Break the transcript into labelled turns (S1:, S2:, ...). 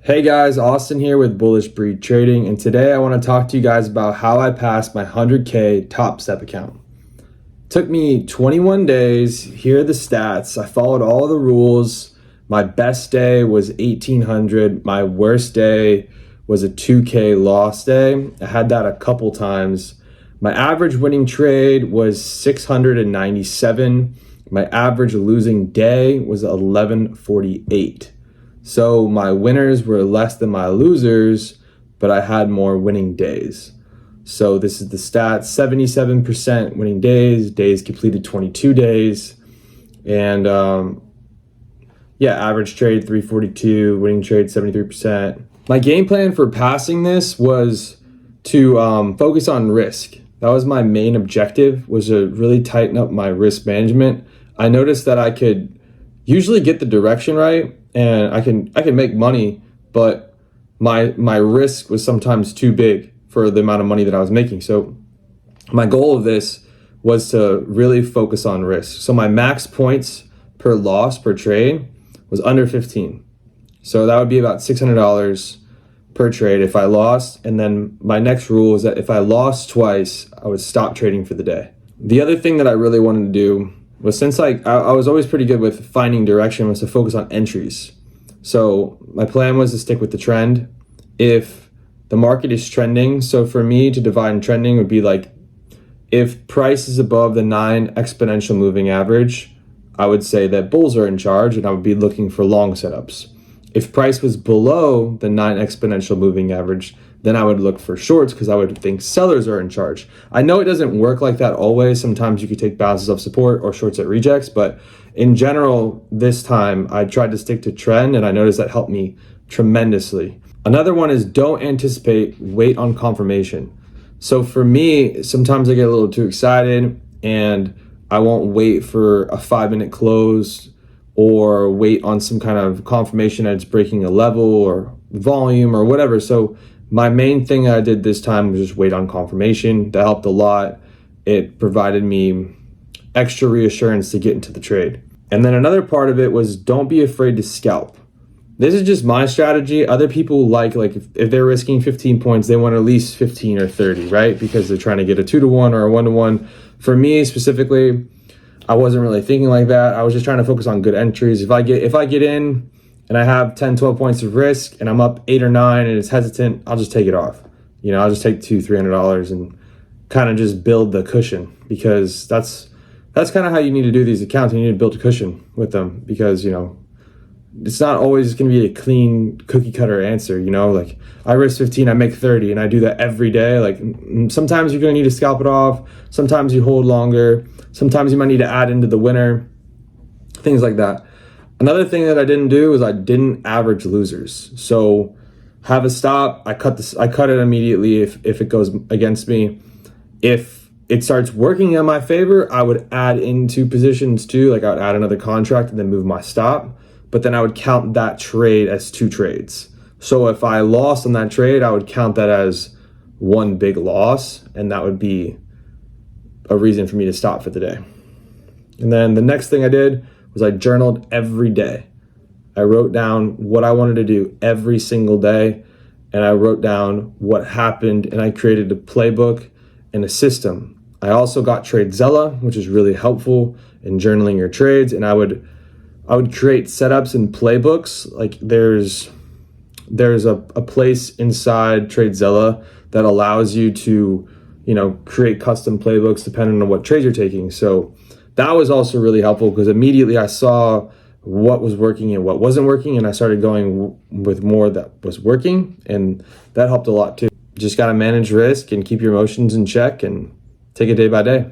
S1: Hey guys, Austin here with Bullish Breed Trading, and today I want to talk to you guys about how I passed my 100K Topstep account. Took me 21 days. Here are the stats. I followed all the rules. My best day was 1800. My worst day was a 2K loss day. I had that a couple times. My average winning trade was 697. My average losing day was 1148. So my winners were less than my losers, but I had more winning days. So this is the stats: 77% winning days completed 22 days. And average trade 342, winning trade 73%. My game plan for passing this was to focus on risk. That was my main objective, was to really tighten up my risk management. I noticed that I could usually get the direction right, and I can make money, but my risk was sometimes too big for the amount of money that I was making. So my goal of this was to really focus on risk. So my max points per loss per trade was under 15. So that would be about $600 per trade if I lost. And then my next rule is that if I lost twice, I would stop trading for the day. The other thing that I really wanted to do was, since I was always pretty good with finding direction, was to focus on entries. So my plan was to stick with the trend. If the market is trending, so for me to divide trending would be like, if price is above the 9 exponential moving average, I would say that bulls are in charge and I would be looking for long setups. If price was below the 9 exponential moving average, then I would look for shorts because I would think sellers are in charge. I know it doesn't work like that always. Sometimes you could take bounces of support or shorts at rejects, but in general, this time I tried to stick to trend, and I noticed that helped me tremendously. Another one is don't anticipate, wait on confirmation. So for me, sometimes I get a little too excited and I won't wait for a 5-minute close or wait on some kind of confirmation that it's breaking a level or volume or whatever. So my main thing I did this time was just wait on confirmation. That helped a lot. It provided me extra reassurance to get into the trade. And then another part of it was don't be afraid to scalp. This is just my strategy. Other people like if they're risking 15 points, they want at least 15 or 30, right? Because they're trying to get a 2-to-1 or a 1-to-1. For me specifically, I wasn't really thinking like that. I was just trying to focus on good entries. If I get in and I have 10, 12 points of risk and I'm up 8 or 9 and it's hesitant, I'll just take it off. I'll just take $200-$300 and kind of just build the cushion, because that's kind of how you need to do these accounts. You need to build a cushion with them, because, it's not always going to be a clean cookie cutter answer. Like I risk 15, I make 30, and I do that every day. Like sometimes you're going to need to scalp it off. Sometimes you hold longer. Sometimes you might need to add into the winner, things like that. Another thing that I didn't do is I didn't average losers. So have a stop. I cut it immediately if it goes against me. If it starts working in my favor, I would add into positions too. Like I would add another contract and then move my stop. But then I would count that trade as 2 trades. So if I lost on that trade, I would count that as one big loss, and that would be a reason for me to stop for the day. And then the next thing I did was I journaled every day. I wrote down what I wanted to do every single day, and I wrote down what happened, and I created a playbook and a system. I also got TradeZella, which is really helpful in journaling your trades, and I would create setups and playbooks. Like there's a place inside TradeZella that allows you to, create custom playbooks depending on what trades you're taking. So that was also really helpful, because immediately I saw what was working and what wasn't working, and I started going with more that was working, and that helped a lot too. Just got to manage risk and keep your emotions in check and take it day by day.